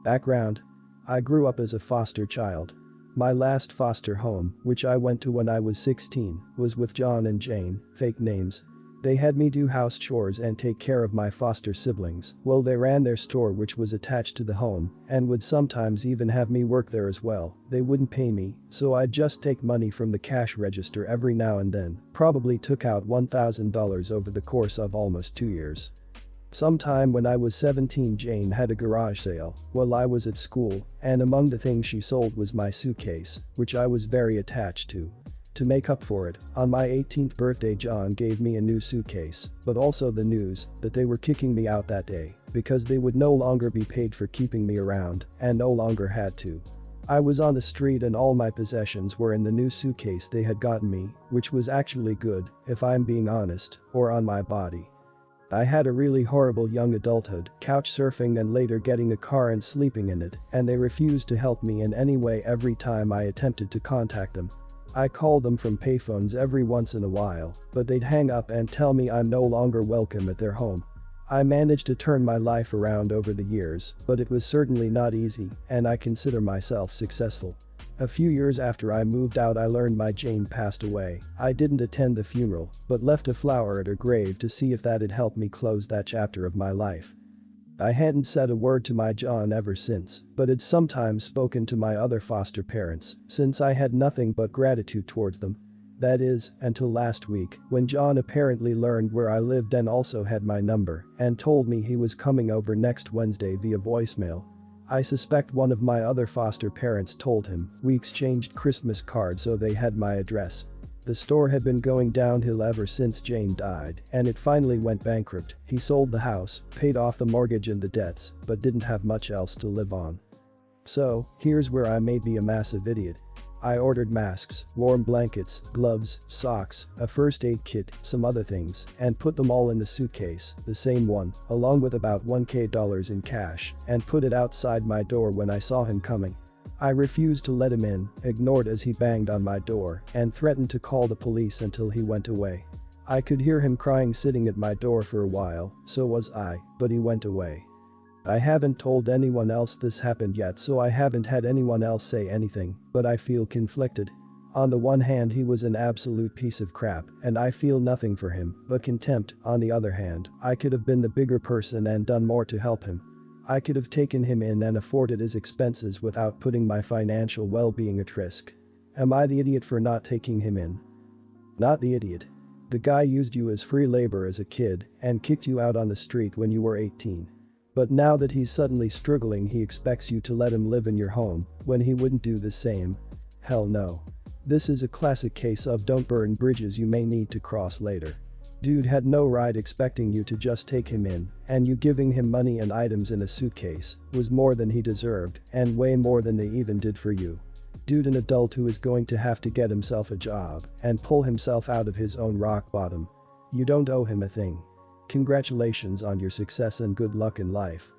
Background: I grew up as a foster child. My last foster home, which I went to when I was 16, was with John and Jane, fake names. They had me do house chores and take care of my foster siblings while they ran their store, which was attached to the home, and would sometimes even have me work there as well. They wouldn't pay me, so I'd just take money from the cash register every now and then. Probably took out $1,000 over the course of almost 2 years. Sometime when I was 17, Jane had a garage sale while I was at school, and among the things she sold was my suitcase, which I was very attached to. To make up for it, on my 18th birthday John gave me a new suitcase, but also the news that they were kicking me out that day because they would no longer be paid for keeping me around and no longer had to. I was on the street and all my possessions were in the new suitcase they had gotten me, which was actually good, if I'm being honest, or on my body. I had a really horrible young adulthood, couch surfing and later getting a car and sleeping in it, and they refused to help me in any way every time I attempted to contact them. I called them from payphones every once in a while, but they'd hang up and tell me I'm no longer welcome at their home. I managed to turn my life around over the years, but it was certainly not easy, and I consider myself successful. A few years after I moved out, I learned my Jane passed away. I didn't attend the funeral, but left a flower at her grave to see if that'd help me close that chapter of my life. I hadn't said a word to my John ever since, but had sometimes spoken to my other foster parents, since I had nothing but gratitude towards them. That is, until last week, when John apparently learned where I lived and also had my number, and told me he was coming over next Wednesday via voicemail. I suspect one of my other foster parents told him. We exchanged Christmas cards, so they had my address. The store had been going downhill ever since Jane died, and it finally went bankrupt. He sold the house, paid off the mortgage and the debts, but didn't have much else to live on. So, here's where I may be a massive idiot. I ordered masks, warm blankets, gloves, socks, a first aid kit, some other things, and put them all in the suitcase, the same one, along with about $1,000 in cash, and put it outside my door when I saw him coming. I refused to let him in, ignored as he banged on my door, and threatened to call the police until he went away. I could hear him crying sitting at my door for a while, so was I, but he went away. I haven't told anyone else this happened yet, so I haven't had anyone else say anything, but I feel conflicted. On the one hand, he was an absolute piece of crap, and I feel nothing for him, but contempt. On the other hand, I could have been the bigger person and done more to help him. I could have taken him in and afforded his expenses without putting my financial well-being at risk. Am I the idiot for not taking him in? Not the idiot. The guy used you as free labor as a kid and kicked you out on the street when you were 18. But now that he's suddenly struggling, he expects you to let him live in your home when he wouldn't do the same. Hell no. This is a classic case of don't burn bridges you may need to cross later. Dude had no right expecting you to just take him in, and you giving him money and items in a suitcase was more than he deserved and way more than they even did for you. Dude, an adult who is going to have to get himself a job and pull himself out of his own rock bottom. You don't owe him a thing. Congratulations on your success and good luck in life.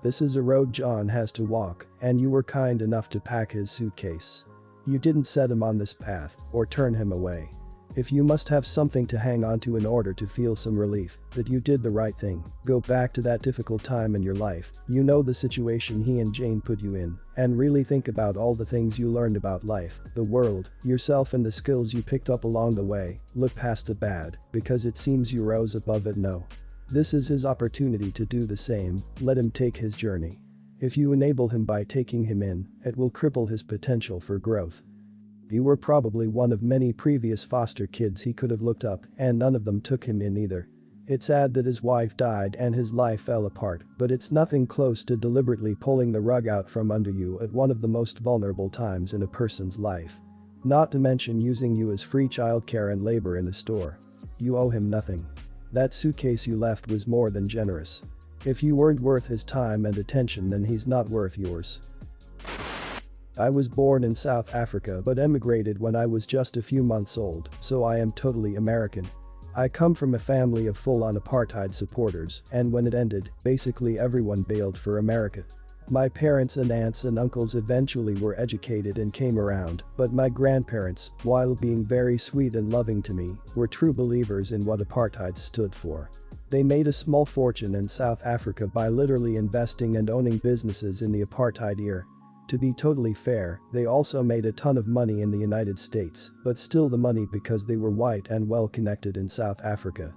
This is a road John has to walk, and you were kind enough to pack his suitcase. You didn't set him on this path or turn him away. If you must have something to hang on to in order to feel some relief that you did the right thing, go back to that difficult time in your life. You know the situation he and Jane put you in, and really think about all the things you learned about life, the world, yourself, and the skills you picked up along the way. Look past the bad, because it seems you rose above it. No. This is his opportunity to do the same. Let him take his journey. If you enable him by taking him in, it will cripple his potential for growth. You were probably one of many previous foster kids he could have looked up, and none of them took him in either. It's sad that his wife died and his life fell apart, but it's nothing close to deliberately pulling the rug out from under you at one of the most vulnerable times in a person's life. Not to mention using you as free childcare and labor in the store. You owe him nothing. That suitcase you left was more than generous. If you weren't worth his time and attention, then he's not worth yours. I was born in South Africa but emigrated when I was just a few months old, so I am totally American. I come from a family of full-on apartheid supporters, and when it ended, basically everyone bailed for America. My parents and aunts and uncles eventually were educated and came around, but my grandparents, while being very sweet and loving to me, were true believers in what apartheid stood for. They made a small fortune in South Africa by literally investing and owning businesses in the apartheid era. To be totally fair, they also made a ton of money in the United States, but still the money because they were white and well connected in South Africa.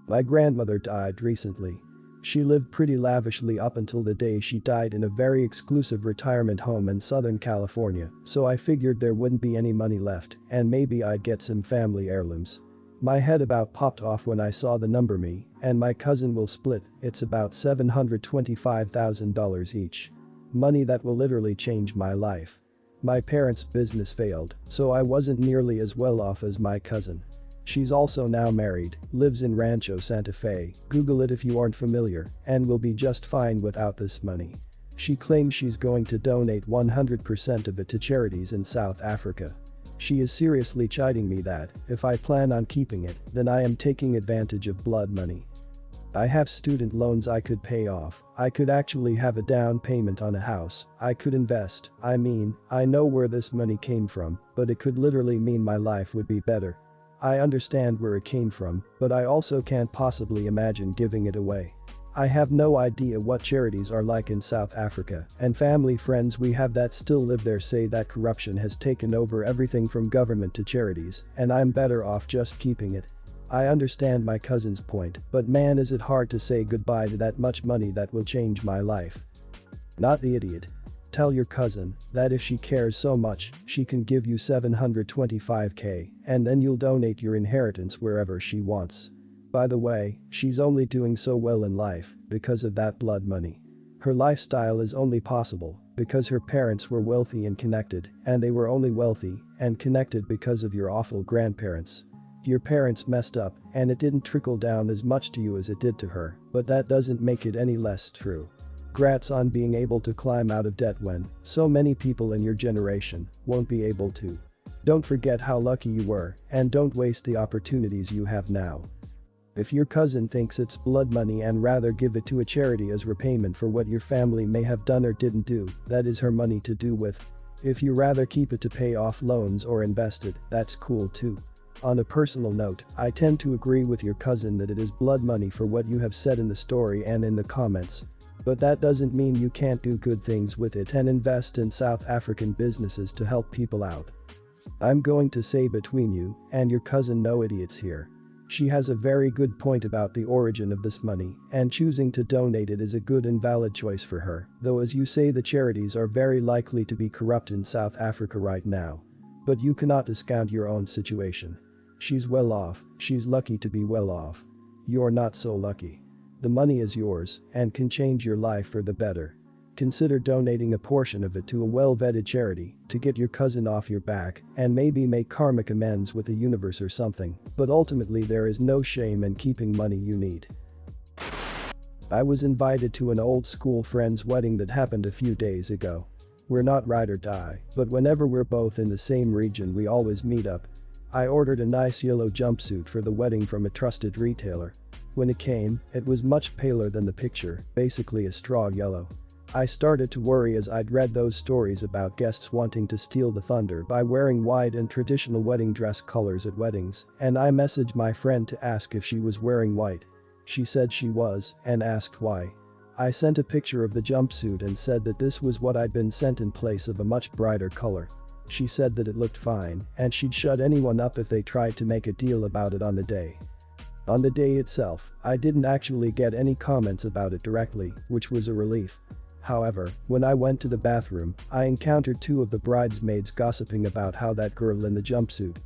My grandmother died recently. She lived pretty lavishly up until the day she died in a very exclusive retirement home in Southern California, so I figured there wouldn't be any money left and maybe I'd get some family heirlooms. My head about popped off when I saw the number me and my cousin will split. It's about $725,000 each. Money that will literally change my life. My parents' business failed, so I wasn't nearly as well off as my cousin. She's also now married, lives in Rancho Santa Fe, Google it if you aren't familiar, and will be just fine without this money. She claims she's going to donate 100% of it to charities in South Africa. She is seriously chiding me that, if I plan on keeping it, then I am taking advantage of blood money. I have student loans I could pay off, I could actually have a down payment on a house, I could invest, I know where this money came from, but it could literally mean my life would be better. I understand where it came from, but I also can't possibly imagine giving it away. I have no idea what charities are like in South Africa, and family friends we have that still live there say that corruption has taken over everything from government to charities, and I'm better off just keeping it. I understand my cousin's point, but man is it hard to say goodbye to that much money that will change my life. Not the idiot. Tell your cousin that if she cares so much, she can give you $725K and then you'll donate your inheritance wherever she wants. By the way, she's only doing so well in life because of that blood money. Her lifestyle is only possible because her parents were wealthy and connected, and they were only wealthy and connected because of your awful grandparents. Your parents messed up and it didn't trickle down as much to you as it did to her, but that doesn't make it any less true. Congrats on being able to climb out of debt when so many people in your generation won't be able to. Don't forget how lucky you were and don't waste the opportunities you have now. If your cousin thinks it's blood money and rather give it to a charity as repayment for what your family may have done or didn't do, that is her money to do with. If you rather keep it to pay off loans or invest it, that's cool too. On a personal note, I tend to agree with your cousin that it is blood money for what you have said in the story and in the comments. But that doesn't mean you can't do good things with it and invest in South African businesses to help people out. I'm going to say between you and your cousin no idiots here. She has a very good point about the origin of this money, and choosing to donate it is a good and valid choice for her, though as you say the charities are very likely to be corrupt in South Africa right now. But you cannot discount your own situation. She's well off, she's lucky to be well off. You're not so lucky. The money is yours and can change your life for the better. Consider donating a portion of it to a well-vetted charity to get your cousin off your back and maybe make karmic amends with the universe or something, but ultimately there is no shame in keeping money you need. I was invited to an old school friend's wedding that happened a few days ago. We're not ride or die, but whenever we're both in the same region we always meet up. I ordered a nice yellow jumpsuit for the wedding from a trusted retailer. When it came, it was much paler than the picture, basically a straw yellow. I started to worry as I'd read those stories about guests wanting to steal the thunder by wearing white and traditional wedding dress colors at weddings, and I messaged my friend to ask if she was wearing white. She said she was, and asked why. I sent a picture of the jumpsuit and said that this was what I'd been sent in place of a much brighter color. She said that it looked fine, and she'd shut anyone up if they tried to make a deal about it on the day. On the day itself, I didn't actually get any comments about it directly, which was a relief. However, when I went to the bathroom, I encountered two of the bridesmaids gossiping about how that girl in the jumpsuit,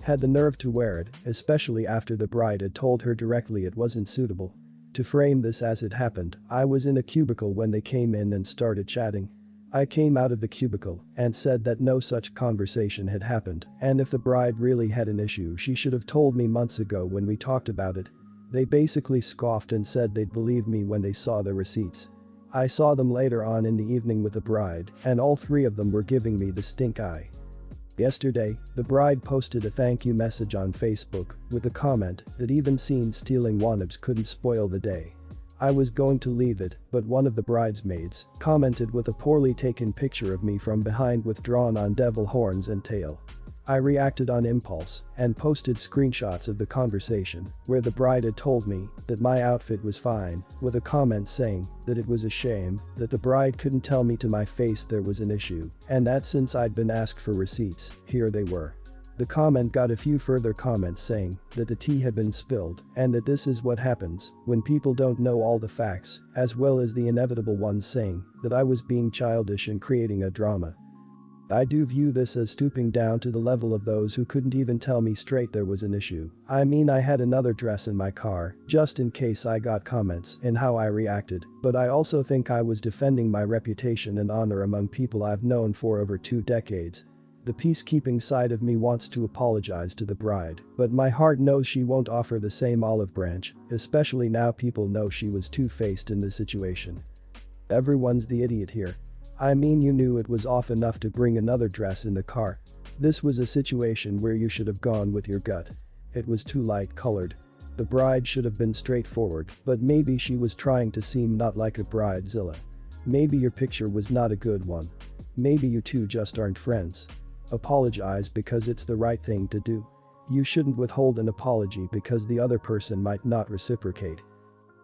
had the nerve to wear it, especially after the bride had told her directly it wasn't suitable. To frame this as it happened, I was in a cubicle when they came in and started chatting. I came out of the cubicle and said that no such conversation had happened, and if the bride really had an issue she should have told me months ago when we talked about it. They basically scoffed and said they'd believe me when they saw the receipts. I saw them later on in the evening with the bride, and all three of them were giving me the stink eye. Yesterday, the bride posted a thank you message on Facebook with a comment that even seen stealing wannabes couldn't spoil the day. I was going to leave it, but one of the bridesmaids commented with a poorly taken picture of me from behind with drawn-on devil horns and tail. I reacted on impulse and posted screenshots of the conversation where the bride had told me that my outfit was fine, with a comment saying that it was a shame that the bride couldn't tell me to my face there was an issue, and that since I'd been asked for receipts, here they were. The comment got a few further comments saying that the tea had been spilled and that this is what happens when people don't know all the facts, as well as the inevitable ones saying that I was being childish and creating a drama. I do view this as stooping down to the level of those who couldn't even tell me straight there was an issue. I mean, I had another dress in my car, just in case I got comments in how I reacted, but I also think I was defending my reputation and honor among people I've known for over 2 decades. The peacekeeping side of me wants to apologize to the bride, but my heart knows she won't offer the same olive branch, especially now people know she was two-faced in the situation. Everyone's the idiot here. I mean, you knew it was off enough to bring another dress in the car. This was a situation where you should have gone with your gut. It was too light-colored. The bride should have been straightforward, but maybe she was trying to seem not like a bridezilla. Maybe your picture was not a good one. Maybe you two just aren't friends. Apologize because it's the right thing to do. You shouldn't withhold an apology because the other person might not reciprocate.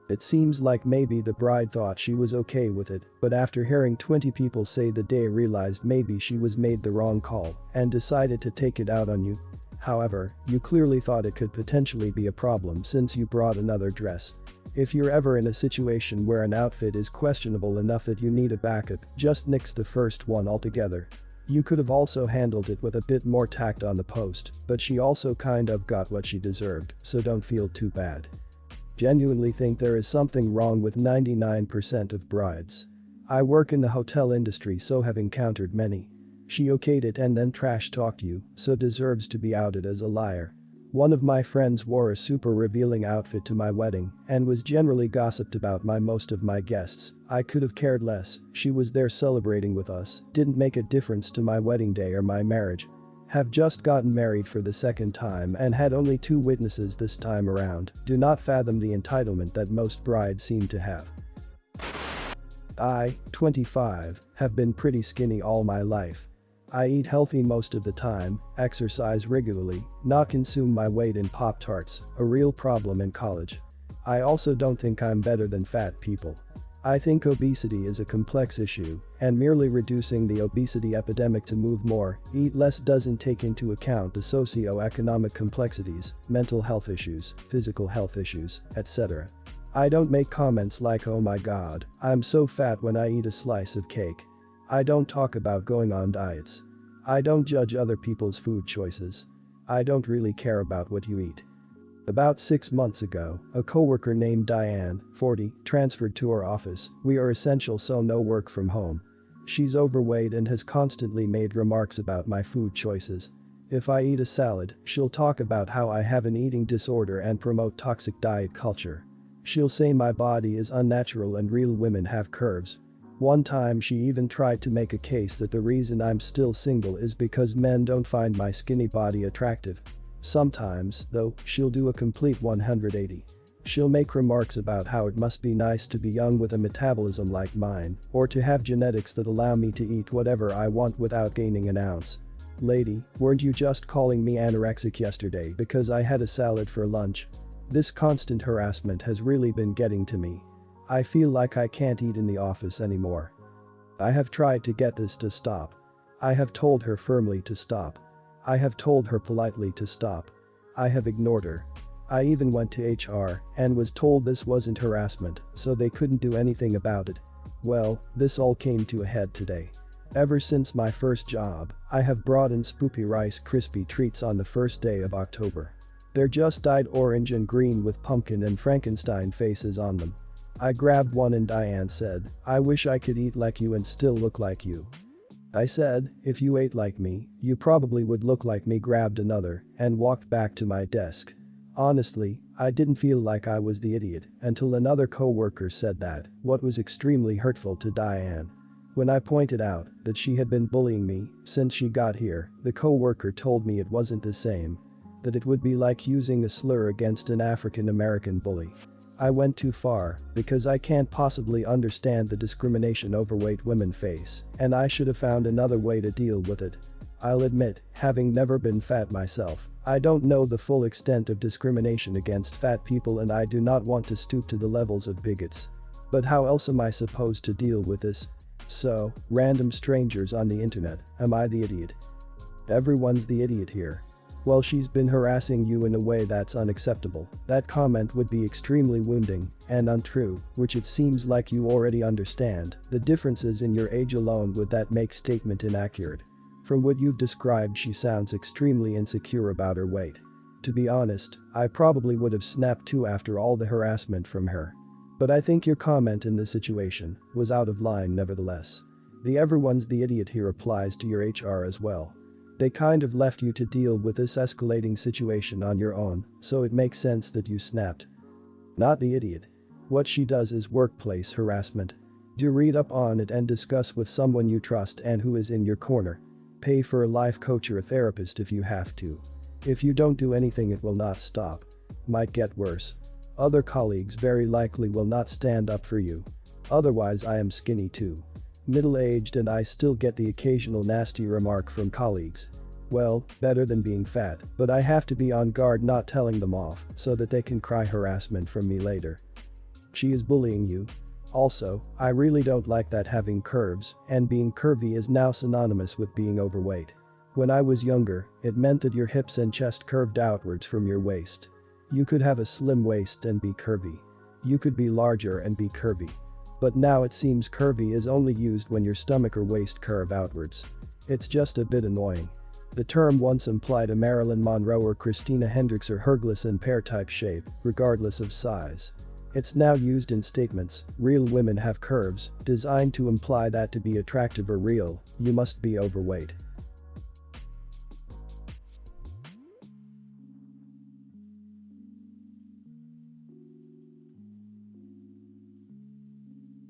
It seems like maybe the bride thought she was okay with it, but after hearing 20 people say the day realized maybe she was made the wrong call and decided to take it out on you. However, you clearly thought it could potentially be a problem since you brought another dress. If you're ever in a situation where an outfit is questionable enough that you need a backup, just nix the first one altogether. You could have also handled it with a bit more tact on the post, but she also kind of got what she deserved, so don't feel too bad. Genuinely think there is something wrong with 99% of brides. I work in the hotel industry, so have encountered many. She okayed it and then trash talked you, so deserves to be outed as a liar. One of my friends wore a super revealing outfit to my wedding and was generally gossiped about by most of my guests. I could have cared less, she was there celebrating with us, didn't make a difference to my wedding day or my marriage. Have just gotten married for the second time and had only 2 witnesses this time around. Do not fathom the entitlement that most brides seem to have. I, 25, have been pretty skinny all my life. I eat healthy most of the time, exercise regularly, not consume my weight in Pop-Tarts, a real problem in college. I also don't think I'm better than fat people. I think obesity is a complex issue, and merely reducing the obesity epidemic to move more, eat less doesn't take into account the socio-economic complexities, mental health issues, physical health issues, etc. I don't make comments like, oh my god, I'm so fat when I eat a slice of cake. I don't talk about going on diets. I don't judge other people's food choices. I don't really care about what you eat. About 6 months ago, a coworker named Diane, 40, transferred to our office. We are essential, so no work from home. She's overweight and has constantly made remarks about my food choices. If I eat a salad, she'll talk about how I have an eating disorder and promote toxic diet culture. She'll say my body is unnatural and real women have curves. One time she even tried to make a case that the reason I'm still single is because men don't find my skinny body attractive. Sometimes, though, she'll do a complete 180. She'll make remarks about how it must be nice to be young with a metabolism like mine, or to have genetics that allow me to eat whatever I want without gaining an ounce. Lady, weren't you just calling me anorexic yesterday because I had a salad for lunch? This constant harassment has really been getting to me. I feel like I can't eat in the office anymore. I have tried to get this to stop. I have told her firmly to stop. I have told her politely to stop. I have ignored her. I even went to HR and was told this wasn't harassment, so they couldn't do anything about it. Well, this all came to a head today. Ever since my first job, I have brought in spoopy Rice Krispie treats on the first day of October. They're just dyed orange and green with pumpkin and Frankenstein faces on them. I grabbed one and Diane said, "I wish I could eat like you and still look like you." I said, "If you ate like me, you probably would look like me." Grabbed another and walked back to my desk. Honestly, I didn't feel like I was the idiot until another coworker said that, what was extremely hurtful to Diane. When I pointed out that she had been bullying me since she got here, the coworker told me it wasn't the same. That it would be like using a slur against an African American bully. I went too far because I can't possibly understand the discrimination overweight women face, and I should have found another way to deal with it. I'll admit, having never been fat myself, I don't know the full extent of discrimination against fat people and I do not want to stoop to the levels of bigots. But how else am I supposed to deal with this? So, random strangers on the internet, am I the idiot? Everyone's the idiot here. Well, she's been harassing you in a way that's unacceptable. That comment would be extremely wounding and untrue, which it seems like you already understand. The differences in your age alone would that make statement inaccurate. From what you've described, she sounds extremely insecure about her weight. To be honest, I probably would have snapped too after all the harassment from her. But I think your comment in this situation was out of line nevertheless. The everyone's the idiot here applies to your HR as well. They kind of left you to deal with this escalating situation on your own, so it makes sense that you snapped. Not the idiot. What she does is workplace harassment. Do read up on it and discuss with someone you trust and who is in your corner. Pay for a life coach or a therapist if you have to. If you don't do anything, it will not stop. Might get worse. Other colleagues very likely will not stand up for you. Otherwise, I am skinny too. Middle-aged and I still get the occasional nasty remark from colleagues. Well, better than being fat, but I have to be on guard not telling them off so that they can cry harassment from me later. She is bullying you. Also, I really don't like that having curves and being curvy is now synonymous with being overweight. When I was younger, it meant that your hips and chest curved outwards from your waist. You could have a slim waist and be curvy. You could be larger and be curvy. But now it seems curvy is only used when your stomach or waist curve outwards. It's just a bit annoying. The term once implied a Marilyn Monroe or Christina Hendricks or Hergless pear-type shape, regardless of size. It's now used in statements, real women have curves, designed to imply that to be attractive or real, you must be overweight.